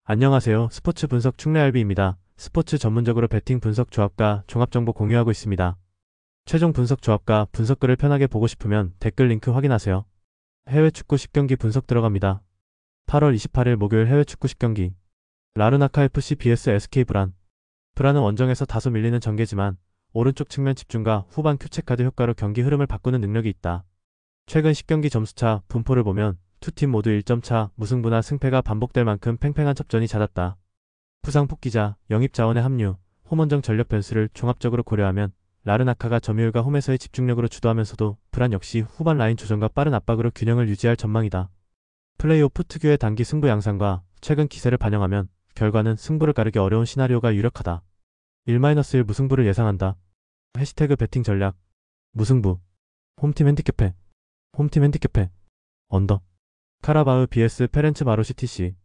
안녕하세요. 스포츠 분석 충래알비입니다. 스포츠 전문적으로 베팅 분석 조합과 종합 정보 공유하고 있습니다. 최종 분석 조합과 분석글을 편하게 보고 싶으면 댓글 링크 확인하세요. 해외 축구 10경기 분석 들어갑니다. 8월 28일 목요일 해외 축구 10경기. 라르나카 FC vs SK 브란. 브란은 원정에서 다소 밀리는 전개지만 오른쪽 측면 집중과 후반 교체 카드 효과로 경기 흐름을 바꾸는 능력이 있다. 최근 10경기 점수차 분포를 보면 두 팀 모두 1점 차, 무승부나 승패가 반복될 만큼 팽팽한 접전이 잦았다. 부상 복귀자, 영입 자원의 합류, 홈원정 전력 변수를 종합적으로 고려하면 라르나카가 점유율과 홈에서의 집중력으로 주도하면서도 브란 역시 후반 라인 조정과 빠른 압박으로 균형을 유지할 전망이다. 플레이오프 특유의 단기 승부 양상과 최근 기세를 반영하면 결과는 승부를 가르기 어려운 시나리오가 유력하다. 1-1 무승부를 예상한다. 해시태그 베팅 전략. 무승부. 홈팀 핸디캡해. 홈팀 핸디캡해. 언더. 카라바흐 vs 페렌츠바로시 TC.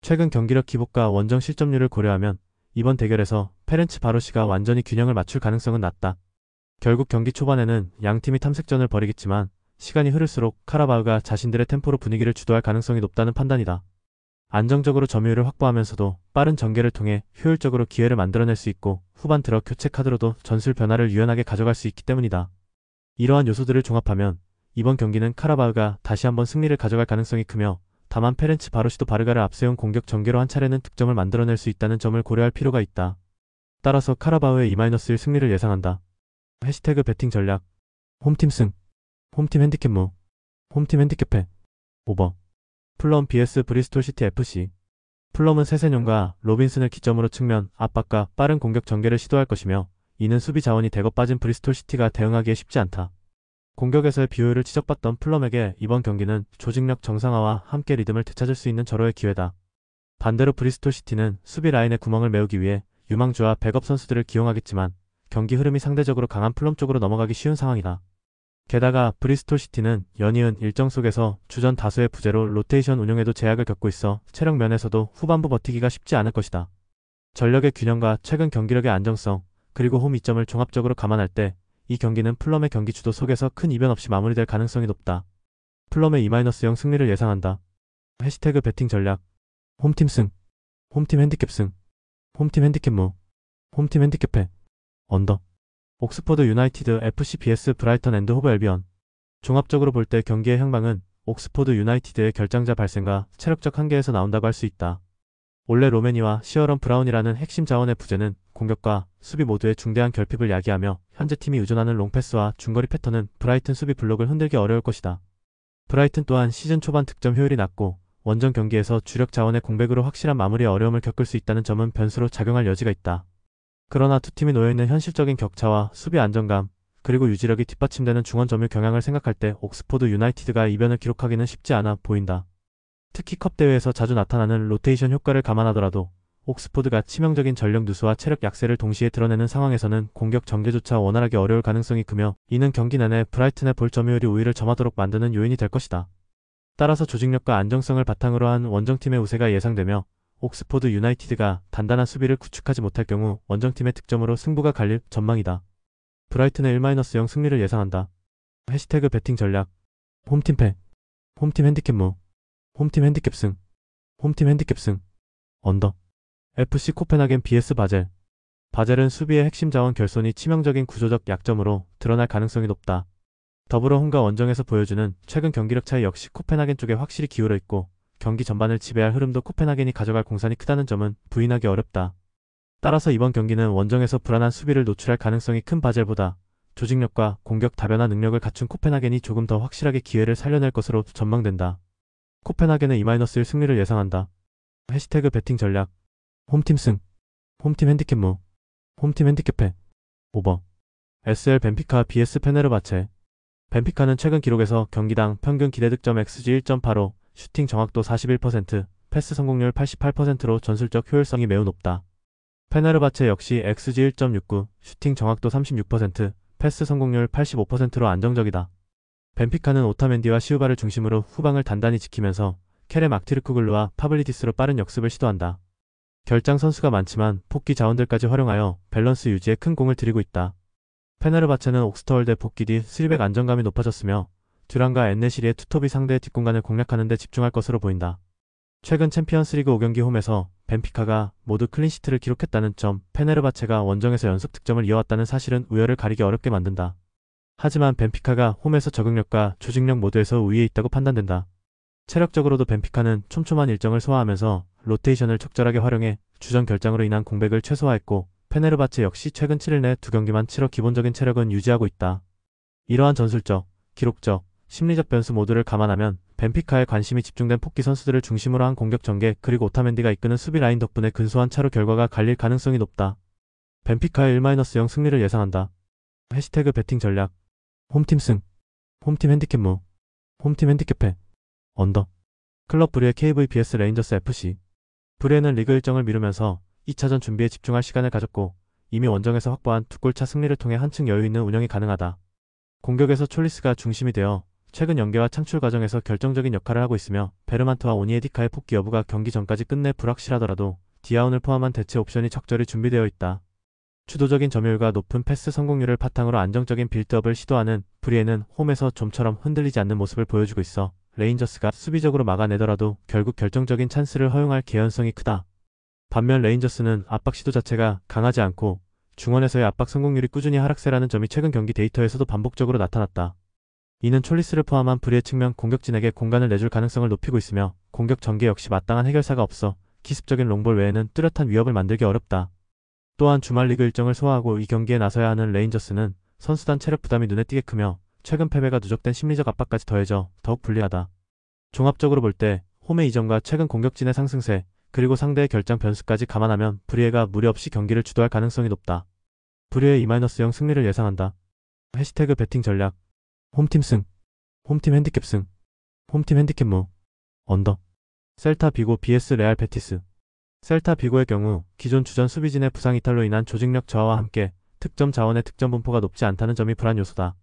최근 경기력 기복과 원정 실점률을 고려하면 이번 대결에서 페렌츠바로시가 완전히 균형을 맞출 가능성은 낮다. 결국 경기 초반에는 양팀이 탐색전을 벌이겠지만 시간이 흐를수록 카라바흐가 자신들의 템포로 분위기를 주도할 가능성이 높다는 판단이다. 안정적으로 점유율을 확보하면서도 빠른 전개를 통해 효율적으로 기회를 만들어낼 수 있고 후반 들어 교체 카드로도 전술 변화를 유연하게 가져갈 수 있기 때문이다. 이러한 요소들을 종합하면 이번 경기는 카라바흐가 다시 한번 승리를 가져갈 가능성이 크며 다만 페렌츠바로시도 바르가를 앞세운 공격 전개로 한 차례는 득점을 만들어낼 수 있다는 점을 고려할 필요가 있다. 따라서 카라바흐의 2-1 승리를 예상한다. 해시태그 베팅 전략. 홈팀 승. 홈팀 핸디캡 무. 홈팀 핸디캡해. 오버. 플럼 vs 브리스톨 시티 FC. 플럼은 세세뇽과 로빈슨을 기점으로 측면 압박과 빠른 공격 전개를 시도할 것이며 이는 수비 자원이 대거 빠진 브리스톨 시티가 대응하기에 쉽지 않다. 공격에서의 비효율을 지적받던 플럼에게 이번 경기는 조직력 정상화와 함께 리듬을 되찾을 수 있는 절호의 기회다. 반대로 브리스톨 시티는 수비 라인의 구멍을 메우기 위해 유망주와 백업 선수들을 기용하겠지만 경기 흐름이 상대적으로 강한 플럼 쪽으로 넘어가기 쉬운 상황이다. 게다가 브리스톨 시티는 연이은 일정 속에서 주전 다수의 부재로 로테이션 운용에도 제약을 겪고 있어 체력 면에서도 후반부 버티기가 쉽지 않을 것이다. 전력의 균형과 최근 경기력의 안정성, 그리고 홈 이점을 종합적으로 감안할 때 이 경기는 플럼의 경기 주도 속에서 큰 이변 없이 마무리될 가능성이 높다. 플럼의 2-0 승리를 예상한다. 해시태그 베팅 전략. 홈팀 승. 홈팀 핸디캡 승. 홈팀 핸디캡 무. 홈팀 핸디캡해. 언더. 옥스포드 유나이티드 FC vs 브라이턴 앤드 호브 앨비언. 종합적으로 볼 때 경기의 향방은 옥스포드 유나이티드의 결장자 발생과 체력적 한계에서 나온다고 할 수 있다. 올해 로메니와 시어런 브라운이라는 핵심 자원의 부재는 공격과 수비 모두의 중대한 결핍을 야기하며 현재 팀이 의존하는 롱패스와 중거리 패턴은 브라이튼 수비 블록을 흔들기 어려울 것이다. 브라이튼 또한 시즌 초반 득점 효율이 낮고 원정 경기에서 주력 자원의 공백으로 확실한 마무리에 어려움을 겪을 수 있다는 점은 변수로 작용할 여지가 있다. 그러나 두 팀이 놓여있는 현실적인 격차와 수비 안정감, 그리고 유지력이 뒷받침되는 중원 점유 경향을 생각할 때 옥스포드 유나이티드가 이변을 기록하기는 쉽지 않아 보인다. 특히 컵 대회에서 자주 나타나는 로테이션 효과를 감안하더라도 옥스포드가 치명적인 전력 누수와 체력 약세를 동시에 드러내는 상황에서는 공격 전개조차 원활하기 어려울 가능성이 크며 이는 경기 내내 브라이튼의 볼 점유율이 우위를 점하도록 만드는 요인이 될 것이다. 따라서 조직력과 안정성을 바탕으로 한 원정팀의 우세가 예상되며 옥스포드 유나이티드가 단단한 수비를 구축하지 못할 경우 원정팀의 득점으로 승부가 갈릴 전망이다. 브라이튼의 1-0 승리를 예상한다. 해시태그 베팅 전략. 홈팀 패. 홈팀 핸디캡 무. 홈팀 핸디캡 승. 홈팀 핸디캡 승. 언더. FC 코펜하겐 vs 바젤. 바젤은 수비의 핵심 자원 결손이 치명적인 구조적 약점으로 드러날 가능성이 높다. 더불어 홈과 원정에서 보여주는 최근 경기력 차이 역시 코펜하겐 쪽에 확실히 기울어 있고 경기 전반을 지배할 흐름도 코펜하겐이 가져갈 공산이 크다는 점은 부인하기 어렵다. 따라서 이번 경기는 원정에서 불안한 수비를 노출할 가능성이 큰 바젤보다 조직력과 공격 다변화 능력을 갖춘 코펜하겐이 조금 더 확실하게 기회를 살려낼 것으로 전망된다. 코펜하겐의 2-1 승리를 예상한다. 해시태그 베팅 전략. 홈팀 승. 홈팀 핸디캡 무. 홈팀 핸디캡해. 오버. SL 벤피카 vs 페네르바체. 벤피카는 최근 기록에서 경기당 평균 기대 득점 xG 1.85, 슈팅 정확도 41%, 패스 성공률 88%로 전술적 효율성이 매우 높다. 페네르바체 역시 xG 1.69, 슈팅 정확도 36%, 패스 성공률 85%로 안정적이다. 벤피카는 오타멘디와 시우바를 중심으로 후방을 단단히 지키면서 케렘 악티르쿠글루와 파블리디스로 빠른 역습을 시도한다. 결장 선수가 많지만 복귀 자원들까지 활용하여 밸런스 유지에 큰 공을 들이고 있다. 페네르바체는 옥스터월드 복귀 뒤 3백 안정감이 높아졌으며 듀란과 엔네시리의 투톱이 상대의 뒷공간을 공략하는 데 집중할 것으로 보인다. 최근 챔피언스리그 5경기 홈에서 벤피카가 모두 클린시트를 기록했다는 점, 페네르바체가 원정에서 연속 득점을 이어왔다는 사실은 우열을 가리기 어렵게 만든다. 하지만 벤피카가 홈에서 적응력과 조직력 모두에서 우위에 있다고 판단된다. 체력적으로도 벤피카는 촘촘한 일정을 소화하면서 로테이션을 적절하게 활용해 주전 결장으로 인한 공백을 최소화했고, 페네르바체 역시 최근 7일 내 2경기만 치러 기본적인 체력은 유지하고 있다. 이러한 전술적, 기록적, 심리적 변수 모두를 감안하면 벤피카에 관심이 집중된 폭기 선수들을 중심으로 한 공격 전개 그리고 오타멘디가 이끄는 수비 라인 덕분에 근소한 차로 결과가 갈릴 가능성이 높다. 벤피카의 1-0 승리를 예상한다. 해시태그 배팅 전략. 홈팀 승. 홈팀 핸디캡 무. 홈팀 핸디캡해. 언더. 클럽 브리의 KVBS 레인저스 FC. 브리에는 리그 일정을 미루면서 2차전 준비에 집중할 시간을 가졌고, 이미 원정에서 확보한 2골차 승리를 통해 한층 여유 있는 운영이 가능하다. 공격에서 촐리스가 중심이 되어 최근 연계와 창출 과정에서 결정적인 역할을 하고 있으며, 베르만트와 오니에디카의 복귀 여부가 경기 전까지 끝내 불확실하더라도 디아운을 포함한 대체 옵션이 적절히 준비되어 있다. 주도적인 점유율과 높은 패스 성공률을 바탕으로 안정적인 빌드업을 시도하는 브리에는 홈에서 좀처럼 흔들리지 않는 모습을 보여주고 있어 레인저스가 수비적으로 막아내더라도 결국 결정적인 찬스를 허용할 개연성이 크다. 반면 레인저스는 압박 시도 자체가 강하지 않고 중원에서의 압박 성공률이 꾸준히 하락세라는 점이 최근 경기 데이터에서도 반복적으로 나타났다. 이는 촐리스를 포함한 브리의 측면 공격진에게 공간을 내줄 가능성을 높이고 있으며, 공격 전개 역시 마땅한 해결사가 없어 기습적인 롱볼 외에는 뚜렷한 위협을 만들기 어렵다. 또한 주말 리그 일정을 소화하고 이 경기에 나서야 하는 레인저스는 선수단 체력 부담이 눈에 띄게 크며 최근 패배가 누적된 심리적 압박까지 더해져 더욱 불리하다. 종합적으로 볼 때 홈의 이점과 최근 공격진의 상승세 그리고 상대의 결장 변수까지 감안하면 브리에가 무리 없이 경기를 주도할 가능성이 높다. 브리에의 2-0 승리를 예상한다. 해시태그 배팅 전략. 홈팀 승. 홈팀 핸디캡 승. 홈팀 핸디캡 무. 언더. 셀타 비고 vs 레알 베티스. 셀타 비고의 경우 기존 주전 수비진의 부상 이탈로 인한 조직력 저하와 함께 득점 자원의 득점 분포가 높지 않다는 점이 불안 요소다.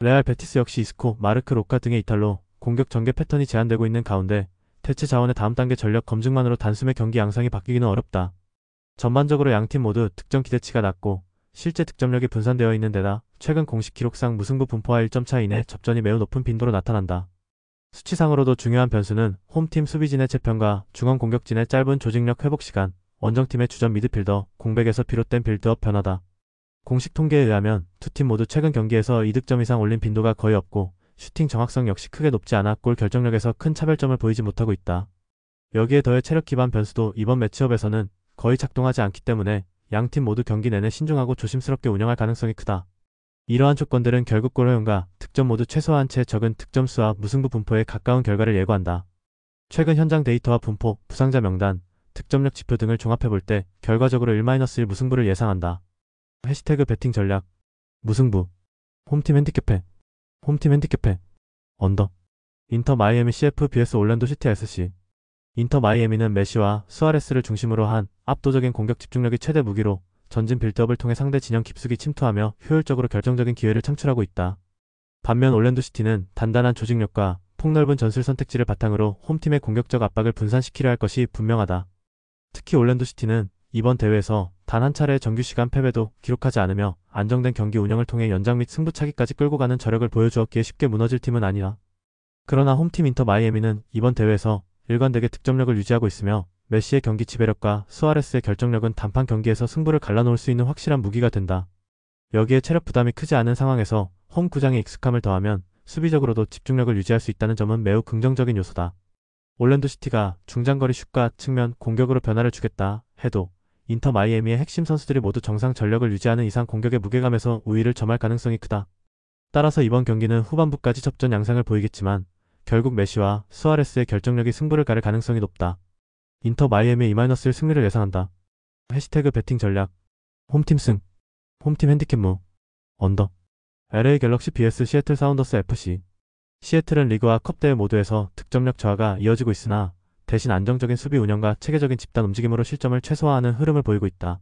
레알 베티스 역시 이스코, 마르크 로카 등의 이탈로 공격 전개 패턴이 제한되고 있는 가운데 대체 자원의 다음 단계 전력 검증만으로 단숨에 경기 양상이 바뀌기는 어렵다. 전반적으로 양팀 모두 득점 기대치가 낮고 실제 득점력이 분산되어 있는 데다 최근 공식 기록상 무승부 분포와 1점 차 이내 접전이 매우 높은 빈도로 나타난다. 수치상으로도 중요한 변수는 홈팀 수비진의 재편과 중원 공격진의 짧은 조직력 회복 시간, 원정팀의 주전 미드필더, 공백에서 비롯된 빌드업 변화다. 공식 통계에 의하면 두 팀 모두 최근 경기에서 2득점 이상 올린 빈도가 거의 없고, 슈팅 정확성 역시 크게 높지 않아 골 결정력에서 큰 차별점을 보이지 못하고 있다. 여기에 더해 체력 기반 변수도 이번 매치업에서는 거의 작동하지 않기 때문에 양팀 모두 경기 내내 신중하고 조심스럽게 운영할 가능성이 크다. 이러한 조건들은 결국 골 허용과 득점 모두 최소화한 채 적은 득점수와 무승부 분포에 가까운 결과를 예고한다. 최근 현장 데이터와 분포, 부상자 명단, 득점력 지표 등을 종합해볼 때 결과적으로 1-1 무승부를 예상한다. 해시태그 배팅 전략. 무승부. 홈팀 핸디캡해. 홈팀 핸디캡해. 언더. 인터 마이애미 CF vs 올랜도 시티 SC. 인터 마이애미는 메시와 수아레스를 중심으로 한 압도적인 공격 집중력이 최대 무기로 전진 빌드업을 통해 상대 진영 깊숙이 침투하며 효율적으로 결정적인 기회를 창출하고 있다. 반면 올랜도 시티는 단단한 조직력과 폭넓은 전술 선택지를 바탕으로 홈팀의 공격적 압박을 분산시키려 할 것이 분명하다. 특히 올랜도 시티는 이번 대회에서 단 한 차례의 정규 시간 패배도 기록하지 않으며 안정된 경기 운영을 통해 연장 및 승부차기까지 끌고 가는 저력을 보여주었기에 쉽게 무너질 팀은 아니다. 그러나 홈팀 인터 마이애미는 이번 대회에서 일관되게 득점력을 유지하고 있으며 메시의 경기 지배력과 수아레스의 결정력은 단판 경기에서 승부를 갈라놓을 수 있는 확실한 무기가 된다. 여기에 체력 부담이 크지 않은 상황에서 홈 구장의 익숙함을 더하면 수비적으로도 집중력을 유지할 수 있다는 점은 매우 긍정적인 요소다. 올랜도 시티가 중장거리 슛과 측면 공격으로 변화를 주겠다 해도 인터 마이애미의 핵심 선수들이 모두 정상 전력을 유지하는 이상 공격의 무게감에서 우위를 점할 가능성이 크다. 따라서 이번 경기는 후반부까지 접전 양상을 보이겠지만 결국 메시와 수아레스의 결정력이 승부를 가를 가능성이 높다. 인터 마이애미 2-1 승리를 예상한다. 해시태그 배팅 전략. 홈팀 승. 홈팀 핸디캡 무. 언더. LA 갤럭시 vs 시애틀 사운더스 FC. 시애틀은 리그와 컵 대회 모두에서 득점력 저하가 이어지고 있으나 대신 안정적인 수비 운영과 체계적인 집단 움직임으로 실점을 최소화하는 흐름을 보이고 있다.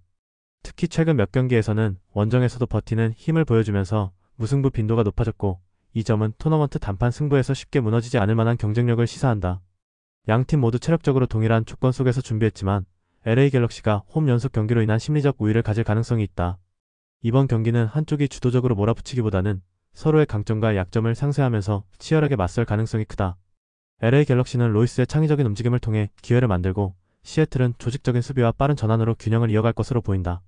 특히 최근 몇 경기에서는 원정에서도 버티는 힘을 보여주면서 무승부 빈도가 높아졌고, 이 점은 토너먼트 단판 승부에서 쉽게 무너지지 않을 만한 경쟁력을 시사한다. 양팀 모두 체력적으로 동일한 조건 속에서 준비했지만 LA 갤럭시가 홈 연속 경기로 인한 심리적 우위를 가질 가능성이 있다. 이번 경기는 한쪽이 주도적으로 몰아붙이기보다는 서로의 강점과 약점을 상쇄하면서 치열하게 맞설 가능성이 크다. LA 갤럭시는 로이스의 창의적인 움직임을 통해 기회를 만들고 시애틀은 조직적인 수비와 빠른 전환으로 균형을 이어갈 것으로 보인다.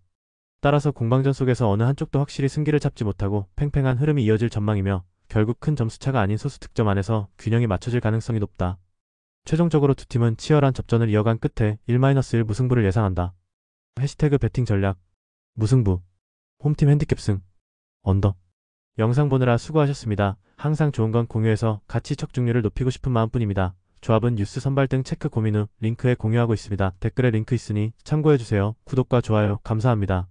따라서 공방전 속에서 어느 한쪽도 확실히 승기를 잡지 못하고 팽팽한 흐름이 이어질 전망이며 결국 큰 점수차가 아닌 소수 득점 안에서 균형이 맞춰질 가능성이 높다. 최종적으로 두 팀은 치열한 접전을 이어간 끝에 1-1 무승부를 예상한다. 해시태그 배팅 전략 무승부 홈팀 핸디캡 승 언더. 영상 보느라 수고하셨습니다. 항상 좋은 건 공유해서 같이 척중률을 높이고 싶은 마음뿐입니다. 조합은 뉴스 선발 등 체크 고민 후 링크에 공유하고 있습니다. 댓글에 링크 있으니 참고해주세요. 구독과 좋아요 감사합니다.